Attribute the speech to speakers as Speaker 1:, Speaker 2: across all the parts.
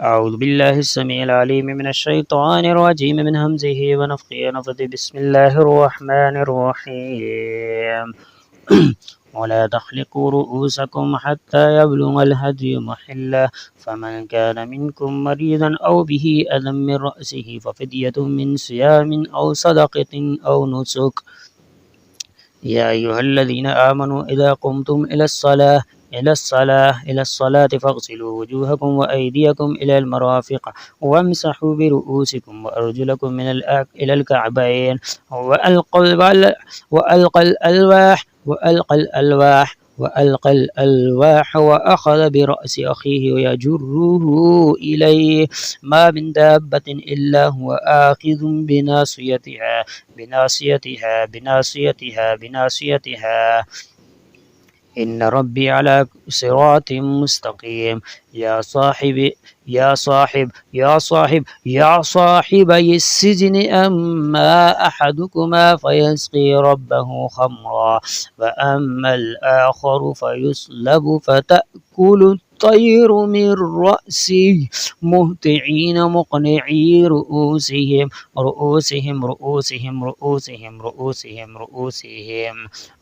Speaker 1: أعوذ بالله السميع العليم من الشيطان الرجيم من همزه ونفخه ونفثه بسم الله الرحمن الرحيم ولا تحلقوا رؤوسكم حتى يبلغ الهدي محله فمن كان منكم مريضا أو به أذى من رأسه ففدية من صيام أو صدقة أو نسك. يا أيها الذين آمنوا إذا قمتم إلى الصلاة فاغسلوا وجوهكم وأيديكم إلى المرافق وامسحوا برؤوسكم وأرجلكم إلى الكعبين وألقى الألواح وأخذ برأس أخيه ويجره إليه ما من دابة إلا هو آخذ بناصيتها إن ربي على صراط مستقيم. يا صاحبي السجن أما أحدكما فيسقي ربه خمرا وأما الآخر فيصلب فتأكل الطير من رأسه مهطعين مقنعي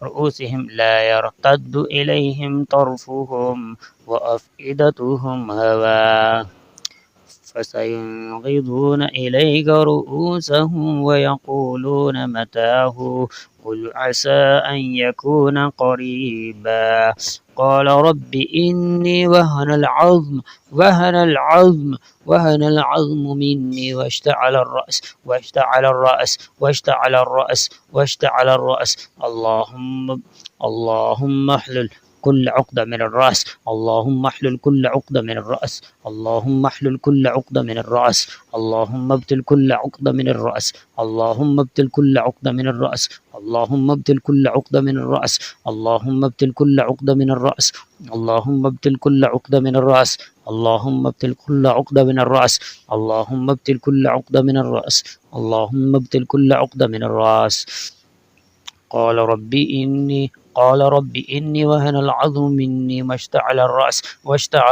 Speaker 1: رؤوسهم لا يرتد إليهم طرفهم وأفئدتهم هواء فسينغضون إليك رؤوسهم ويقولون متاه قل عسى أن يكون قريبا. قال رب إني وهن العظم مني واشتعل الرأس. اللهم احلل كل عقدة من الرأس. اللهم احلل كل عقدة من الرأس. اللهم احلل كل عقدة من الرأس. اللهم ابتل كل عقدة من الرأس. اللهم ابتل كل عقدة من الرأس. اللهم ابتل كل عقدة من الرأس. اللهم ابتل كل عقدة من الرأس. اللهم ابتل كل عقدة من الرأس. اللهم ابتل كل عقدة من الرأس. اللهم ابتل كل عقدة من الرأس. اللهم ابتل كل عقدة من الرأس. قال رب إني وهن العظم مني واشتعل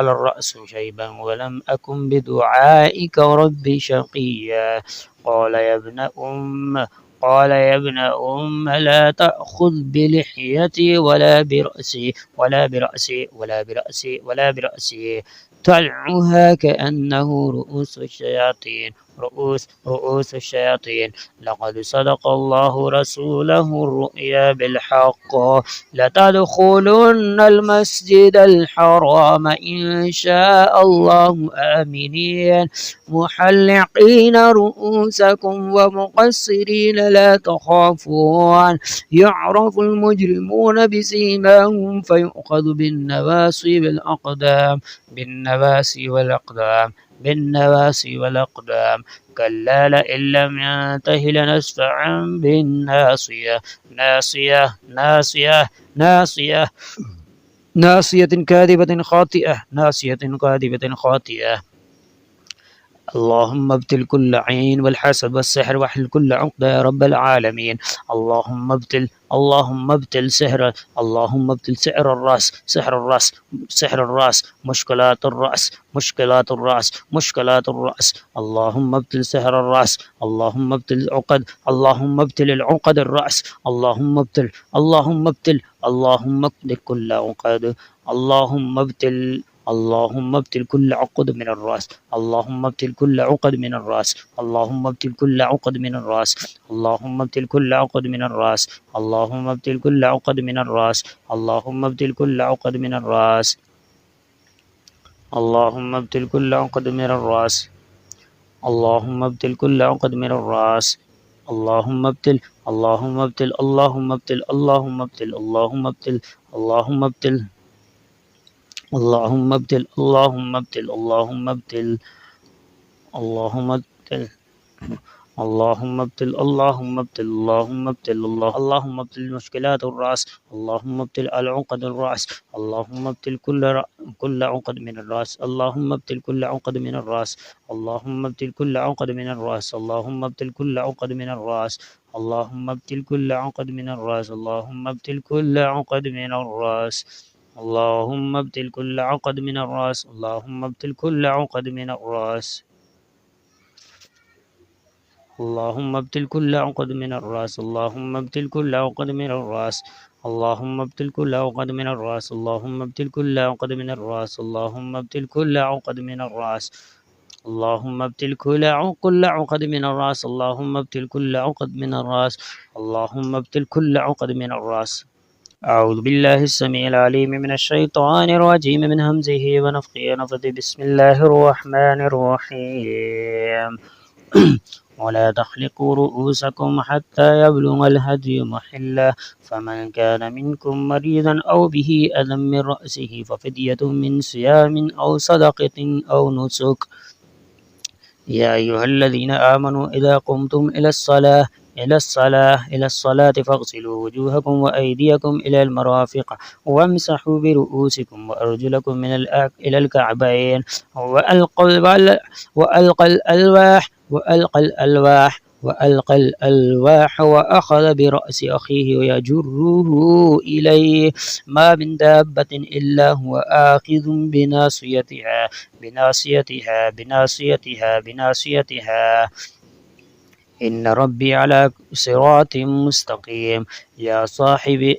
Speaker 1: الرأس شيبا ولم أكن بدعائك رب شقيا. قال يا ابن أم لا تأخذ بلحيتي ولا برأسي تلعها كأنه رؤوس الشياطين. لقد صدق الله رسوله الرؤيا بالحق لتدخلن المسجد الحرام إن شاء الله آمنين محلقين رؤوسكم ومقصرين لا تخافون يعرف المجرمون بسيماهم فيؤخذ بالنواسي والأقدام كلا لئن لم ينته لنسفعا بالناصية ناصية كاذبة خاطئة. اللهم ابتل كل عين والحسد والسحر واحل كل عقدة يا رب العالمين. اللهم ابتل سحر الراس مشكلات الرأس. اللهم ابتل سحر الراس. اللهم ابتل العقد الرأس. اللهم ابتل كل عقد. اللهم ابتل كل عقد من الرأس. اللهم ابتل كل عقد من الرأس. اللهم ابتل كل عقد من الرأس. اللهم ابتل كل عقد من الرأس. اللهم ابتل كل عقد من الرأس. اللهم ابتل كل عقد من الرأس. اللهم ابتل كل عقد من الرأس. اللهم ابتل كل عقد من الرأس. اللهم ابتل اللهم ابتل اللهم ابتل اللهم ابتل اللهم ابتل اللهم ابتل اللهم ابتل اللهم ابتل اللهم ابتل اللهم ابتل اللهم ابتل اللهم ابتل اللهم ابتل اللهم ابتل مشكلات الرأس. اللهم ابتل العقد الرأس. اللهم ابتل كل عقد من الرأس. اللهم ابتل كل عقد من الرأس. اللهم ابتل كل عقد من الرأس. اللهم ابتل كل عقد من الرأس. اللهم ابتل كل عقد من الرأس. اللهم ابتل كل عقد من الرأس. اللهم ابتل كل عقد من الرأس. اللهم ابتل كل عقد من الرأس. اللهم ابتل كل عقد من الرأس. اللهم ابتل كل عقد من الرأس. اللهم ابتل كل عقد من الرأس. اللهم ابتل كل عقد من الرأس. اللهم ابتل كل عقد من الرأس. اللهم ابتل كل عقد من الرأس. اللهم ابتل كل عقد من الرأس. اللهم ابتل كل عقد من الرأس. أعوذ بالله السميع العليم من الشيطان الرجيم من همزه ونفخه ونفثه. بسم الله الرحمن الرحيم. ولا تحلقوا رؤوسكم حتى يبلغ الهدي محله، فمن كان منكم مريضا أو به أذى من رأسه ففدية من صيام أو صدقة أو نسك. يا أيها الذين آمنوا إذا قمتم إلى الصلاة فاغسلوا وجوهكم وأيديكم إلى المرافق وامسحوا برؤوسكم وأرجلكم إلى الكعبين وألقى الألواح وأخذ برأس أخيه يجره إليه. ما من دابة إلا هو آخذ بناصيتها. إن ربي على صراط مستقيم. يا صاحب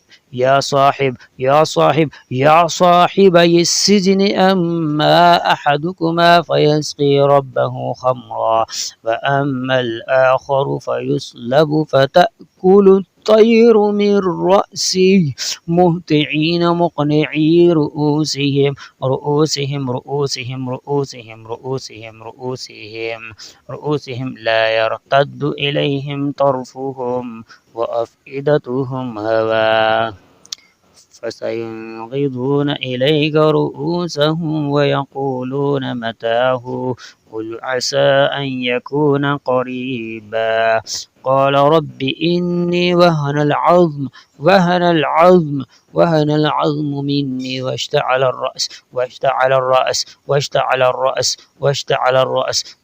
Speaker 1: صاحبي السجن أما أحدكما فيسقي ربه خمرا وأما الآخر فيصلب فتأكل الطير من رأسه مهطعين مقنعي رؤوسهم لا يرتد إليهم طرفهم وأفئدتهم هواء. فسينغضون إليك رؤوسهم ويقولون متاه قل عسى أن يكون قريبا. قال رب إني وهن العظم مني واشتعل الرأس.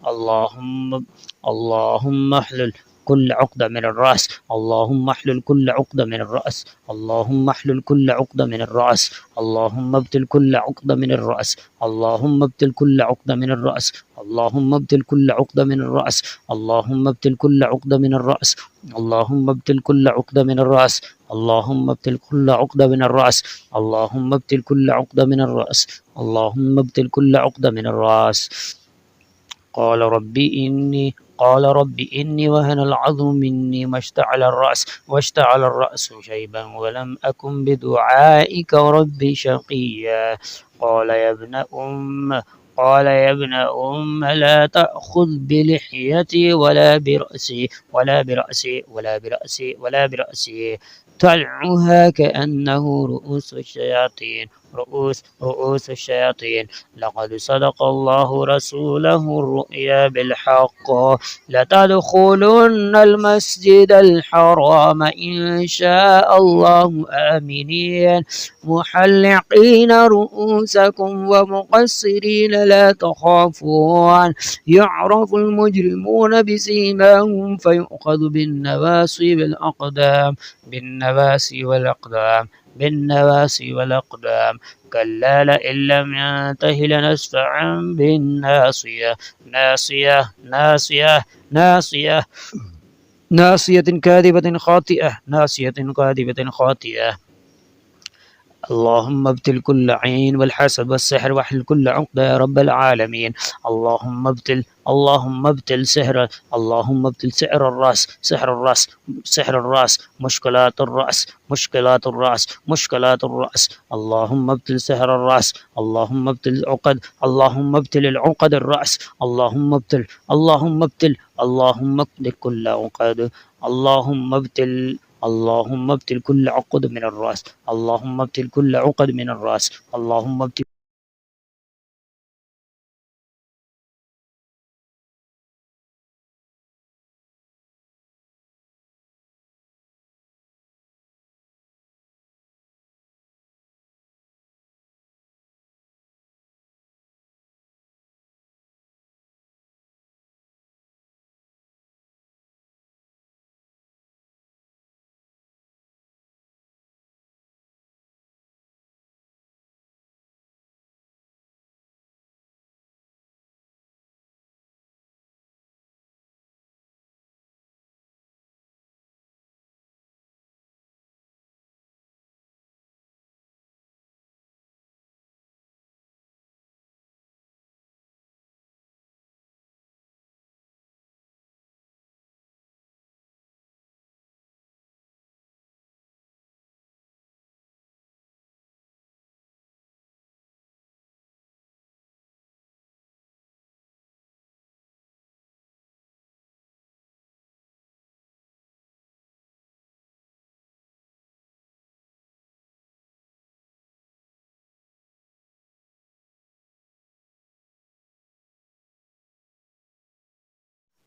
Speaker 1: اللهم احلل كل عقدة من الرأس. اللهم احلل كل عقدة من الرأس. اللهم احلل كل عقدة من الرأس. اللهم ابتل كل عقدة من الرأس. اللهم ابتل كل عقدة من الرأس. اللهم ابتل كل عقدة من الرأس. اللهم ابتل كل عقدة من الرأس. اللهم ابتل كل عقدة من الرأس. اللهم ابتل كل عقدة من الرأس. اللهم ابتل كل عقدة من الرأس. اللهم ابتل كل عقدة من الرأس. قال رب إني وهن العظم مني واشتعل الرأس شيبا ولم أكن بدعائك رب شقيا. قال يا ابن لا تأخذ بلحيتي ولا برأسي تلعها كأنه رؤوس الشياطين. لقد صدق الله رسوله الرؤيا بالحق لتدخلن المسجد الحرام إن شاء الله آمنين محلقين رؤوسكم ومقصرين لا تخافون. يعرف المجرمون بسيماهم فيؤخذ بالنواسي والأقدام. كلا لئن لم ينته لنسفعا بالناصية ناصية كاذبة خاطئة. اللهم ابتل كل عين والحسد والسحر واحلل كل عقدة يا رب العالمين. اللهم ابتل سحر الراس مشكلات الرأس. اللهم ابتل سحر الراس. اللهم ابتل العقد الرأس. اللهم ابتل كل عقد. اللهم ابتل كل عقد من الرأس. اللهم ابتل كل عقد من الرأس. اللهم ابتل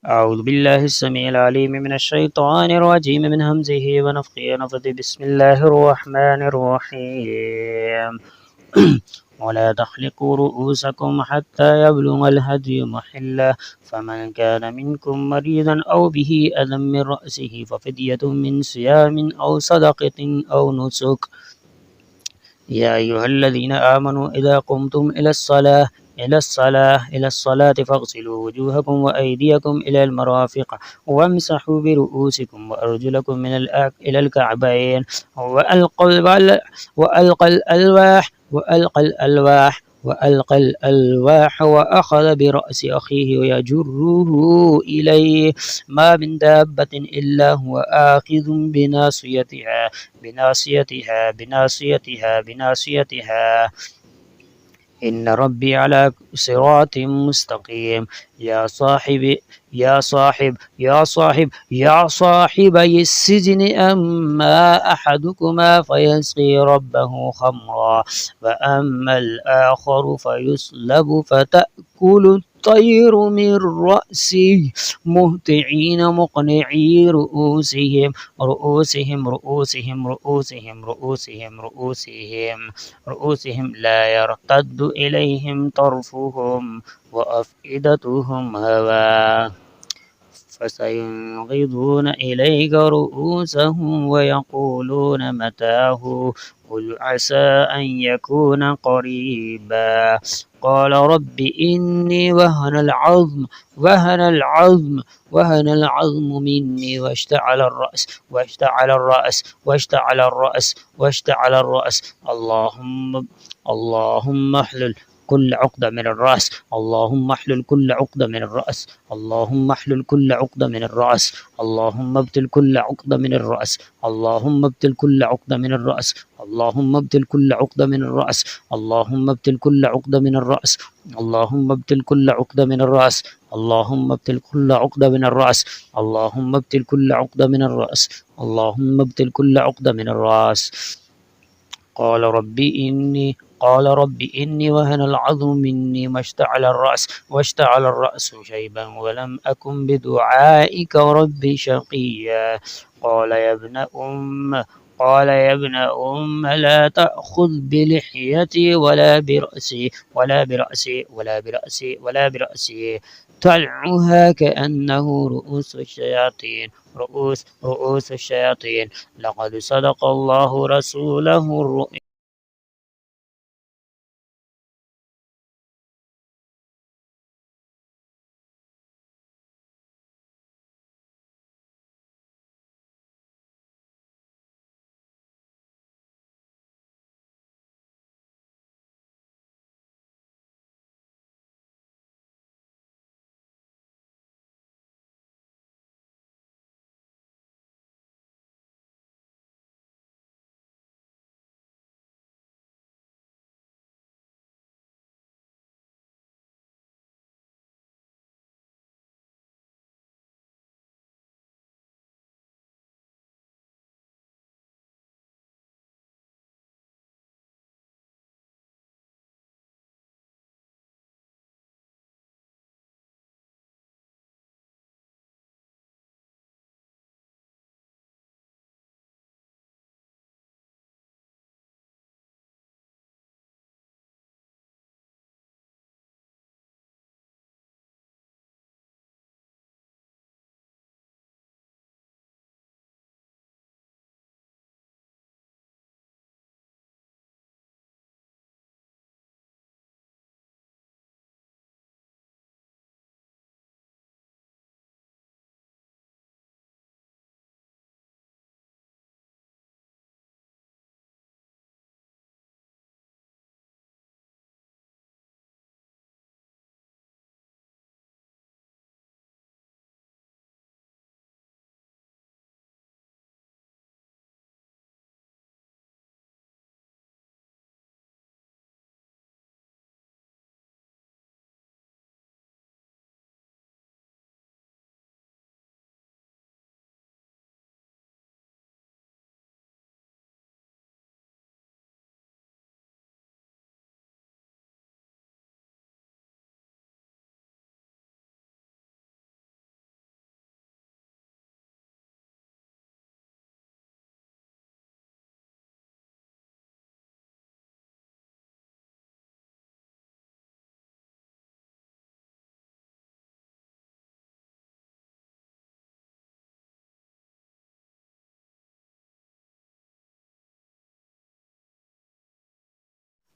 Speaker 1: أعوذ بالله السميع العليم من الشيطان الرجيم من همزه ونفخه ونفثه بسم الله الرحمن الرحيم ولا تحلقوا رؤوسكم حتى يبلغ الهدي محله فمن كان منكم مريضا أو به أذى من رأسه ففدية من صيام أو صدقة أو نسك يا أيها الذين آمنوا إذا قمتم إلى الصلاة فاغسلوا وجوهكم وأيديكم إلى المرافق وامسحوا برؤوسكم وأرجلكم إلى الكعبين وألقوا وألقى الألواح وأخذ برأس أخيه يجره إليه ما من دابة إلا هو آخذ بناصيتها إن ربي على صراط مستقيم يا صاحب يا صاحبي السجن أما أحدكما فيسقي ربه خمرا وأما الآخر فيصلب فتأكل الطير من رأسه مهطعين مقنعي رؤوسهم لا يرتد إليهم طرفهم وأفئدتهم هواء فسينغضون إليك رؤوسهم ويقولون متاه قل عسى أن يكون قريبا قال رب إني وهن العظم مني واشتعل الرأس اللهم احلل كل عقدة من الرأس اللهم احلل كل عقدة من الرأس اللهم احلل كل عقدة من الرأس اللهم ابتل كل عقدة من الرأس اللهم ابتل كل عقدة من الرأس اللهم ابتل كل عقدة من الرأس اللهم ابتل كل عقدة من الرأس اللهم ابتل كل عقدة من الرأس اللهم ابتل كل عقدة من الرأس اللهم ابتل كل عقدة من الرأس اللهم ابتل كل عقدة من الرأس قال رب إني وهن العظم مني واشتعل الرأس شيبا ولم أكن بدعائك رب شقيا قال يا ابن أم لا تأخذ بلحيتي ولا برأسي تلعها كأنه رؤوس الشياطين لقد صدق الله رسوله الرؤيا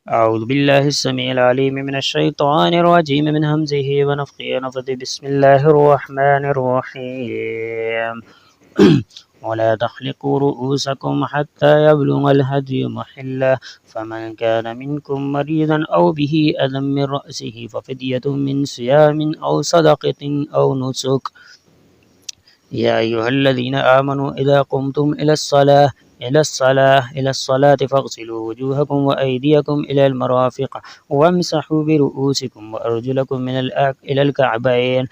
Speaker 1: أعوذ بالله السميع العليم من الشيطان الرجيم من همزه ونفخه ونفثه بسم الله الرحمن الرحيم ولا تحلقوا رؤوسكم حتى يبلغ الهدي محله فمن كان منكم مريضا أو به أذى من رأسه ففدية من صيام أو صدقة أو نسك يا أيها الذين آمنوا إذا قمتم إلى الصلاة فاغسلوا وجوهكم وأيديكم إلى المرافق وامسحوا برؤوسكم وأرجلكم إلى الكعبين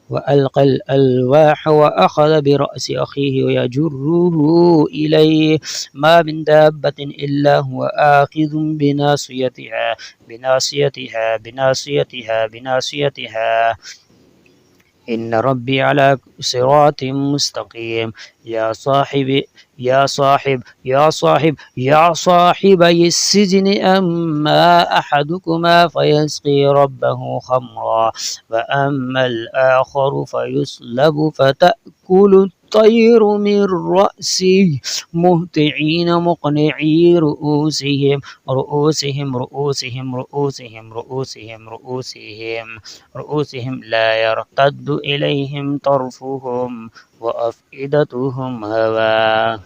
Speaker 1: وألقى الألواح وأخذ برأس أخيه يجره إليه ما من دابة إلا هو آخذ بناصيتها إن ربي على صراط مستقيم يا صاحب يا صاحبي السجن أما أحدكما فيسقي ربه خمرا وأما الآخر فيصلب فتأكل الطير من رأسه مهطعين مقنعي رؤوسهم لا يرتد إليهم طرفهم وأفئدتهم هواء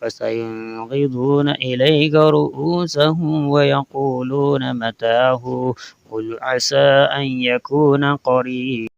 Speaker 1: فسينغضون إليك رؤوسهم ويقولون متاه قل عسى أن يكون قريبا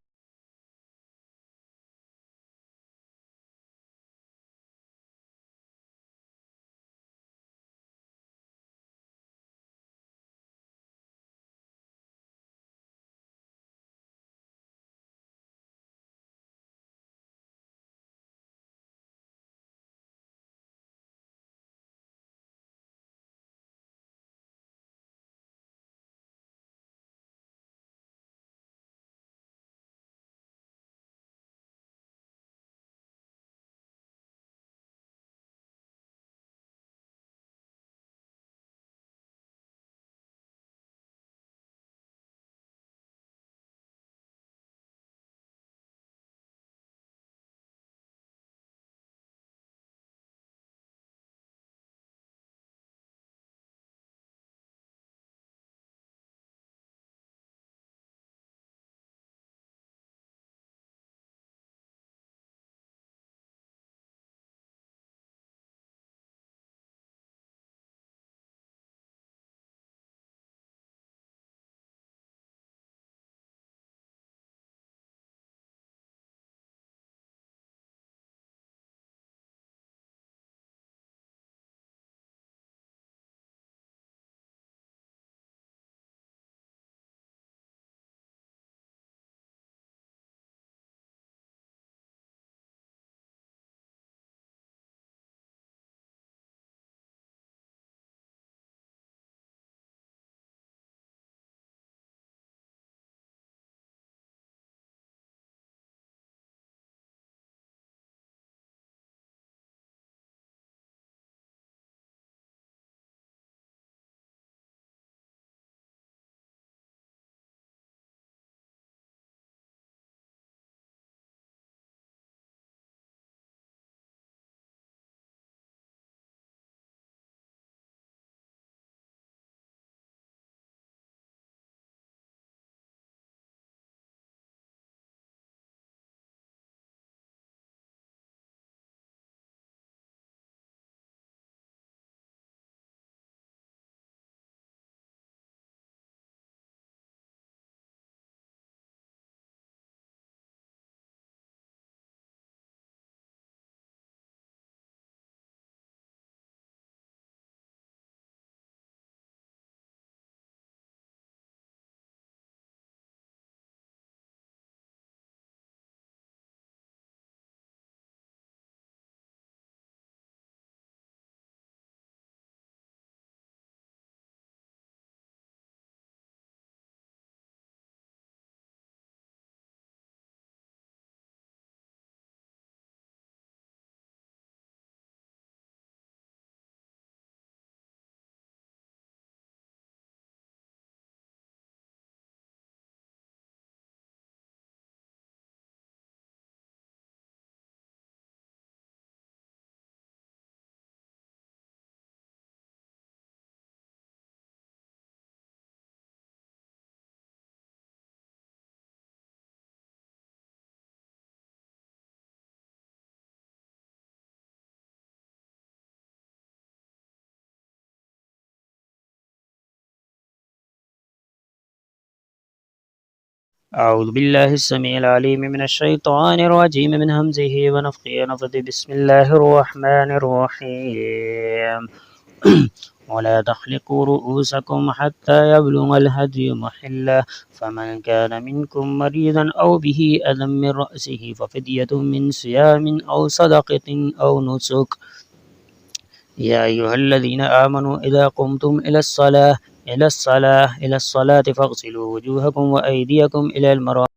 Speaker 1: أعوذ بالله السميع العليم من الشيطان الرجيم من همزه ونفخه ونفثه بسم الله الرحمن الرحيم ولا تحلقوا رؤوسكم حتى يبلغ الهدي محله فمن كان منكم مريضا أو به أذى من رأسه ففدية من صيام أو صدقة أو نسك يا أيها الذين آمنوا إذا قمتم إلى الصلاة فاغسلوا وجوهكم وأيديكم إلى المرافق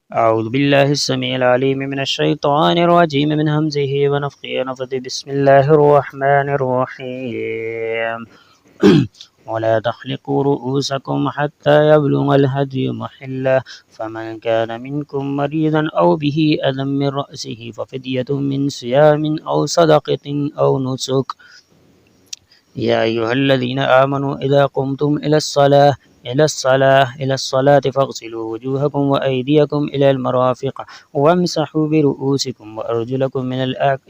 Speaker 1: أعوذ بالله السميع العليم من الشيطان الرجيم من همزه ونفخه ونفثه بسم الله الرحمن الرحيم ولا تحلقوا رؤوسكم حتى يبلغ الهدي محله فمن كان منكم مريضا أو به أذى من رأسه ففدية من صيام أو صدقة أو نسك يا أيها الذين آمنوا إذا قمتم إلى الصلاة فاغسلوا وجوهكم وأيديكم إلى المرافق وامسحوا برؤوسكم وأرجلكم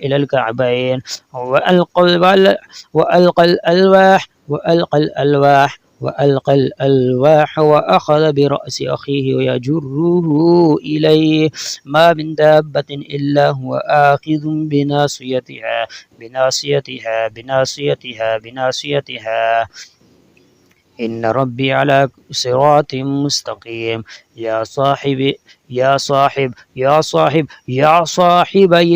Speaker 1: إلى الكعبين وألقى الألواح وأخذ برأس أخيه ويجره إليه ما من دابة إلا هو آخذ بناصيتها إن ربي على صراط مستقيم يا صاحبي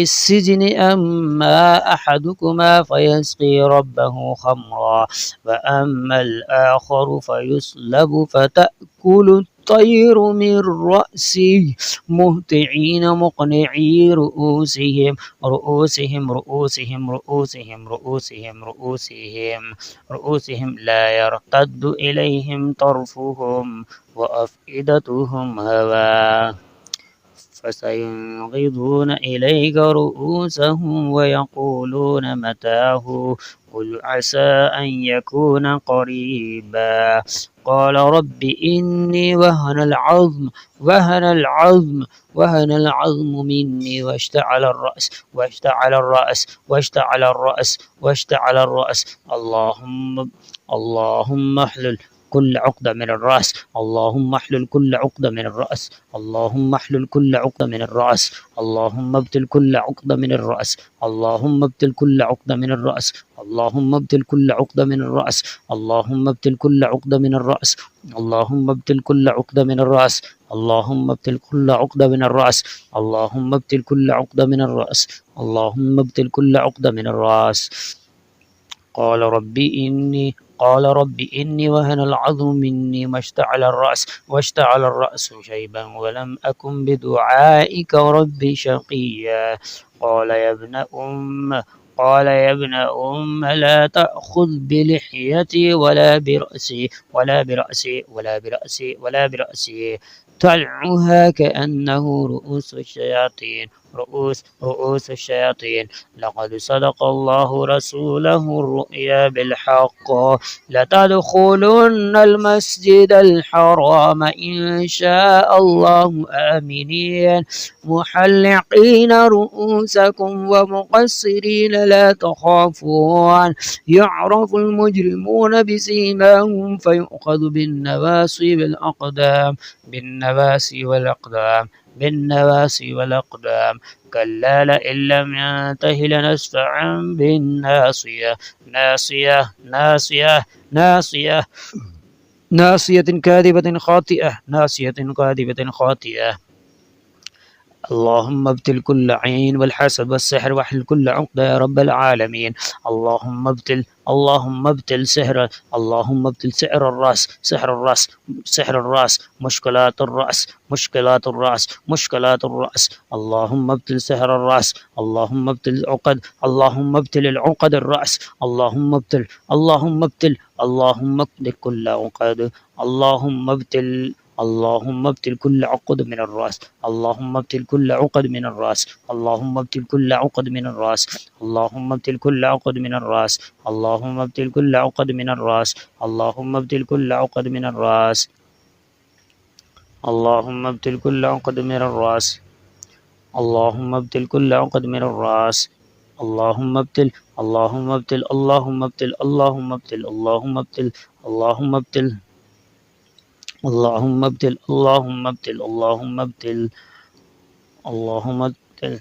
Speaker 1: السجن أما أحدكما فيسقي ربه خمرا وأما الآخر فيصلب فتأكل الطير من رأسه مهطعين مقنعي رؤوسهم لا يرتد إليهم طرفهم وأفئدتهم هواء فسينغضون إليك رؤوسهم ويقولون متاه قل عسى أن يكون قريبا قال رب إني وهن العظم مني واشتعل الرأس اللهم احلل كل عقدة من الرأس اللهم احلل كل عقدة من الرأس اللهم احلل كل عقدة من الرأس اللهم ابتل كل عقدة من الرأس اللهم ابتل كل عقدة من الرأس اللهم ابتل كل عقدة من الرأس اللهم ابتل كل عقدة من الرأس اللهم ابتل كل عقدة من الرأس اللهم ابتل كل عقدة من الرأس اللهم ابتل كل عقدة من الرأس اللهم ابتل كل عقدة من الرأس قال رب إني وهن العظم مني واشتعل الرأس شيبا ولم أكن بدعائك رب شقيا قال يا ابن أم لا تأخذ بلحيتي ولا برأسي تلعها كأنه رؤوس الشياطين لقد صدق الله رسوله الرؤيا بالحق لتدخلن المسجد الحرام إن شاء الله آمنين محلقين رؤوسكم ومقصرين لا تخافون يعرف المجرمون بسيماهم فيؤخذ بالنواسي والأقدام كلا لئن لم ينته لنسفعا بالناصية ناصية كاذبة خاطئة اللهم ابتل كل عين والحسد والسحر واحل كل عقدة يا رب العالمين اللهم ابتل سحر الراس مشكلات الرأس اللهم ابتل سحر الراس اللهم ابتل العقد الرأس اللهم ابتل كل عقد اللهم ابتل كل عقد من الرأس اللهم ابتل كل عقد من الرأس اللهم ابتل كل عقد من الرأس اللهم ابتل كل عقد من الرأس اللهم ابتل كل عقد من الرأس اللهم ابتل كل عقد من الرأس اللهم ابتل كل عقد من الرأس اللهم ابتل كل عقد من الرأس اللهم ابتل اللهم ابتل اللهم ابتل اللهم ابتل اللهم ابتل اللهم ابتل اللهم ابتل اللهم ابتل اللهم ابتل اللهم ابتل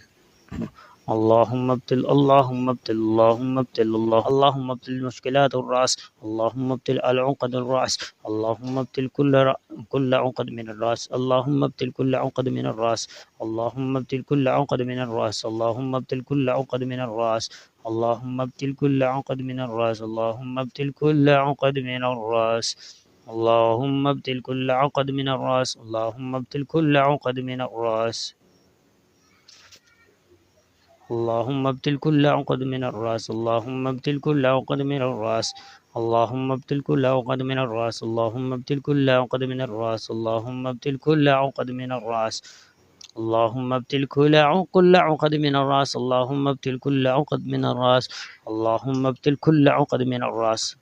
Speaker 1: اللهم ابتل اللهم ابتل اللهم ابتل اللهم ابتل مشكلات الرأس اللهم ابتل العقد الرأس اللهم ابتل كل عقد من الرأس اللهم ابتل كل عقد من الرأس اللهم ابتل كل عقد من الرأس اللهم ابتل كل عقد من الرأس اللهم ابتل كل عقد من الرأس اللهم ابتل كل عقد من الرأس اللهم ابتل كل عقد من الرأس. اللهم ابتل كل عقد من الرأس. اللهم ابتل كل عقد من الرأس. اللهم ابتل كل عقد من الرأس. اللهم ابتل كل عقد من الرأس. اللهم ابتل كل عقد من الرأس. اللهم ابتل كل عقد من الرأس. اللهم ابتل كل عقد من الرأس. اللهم ابتل كل عقد من الرأس. اللهم ابتل كل عقد من الرأس.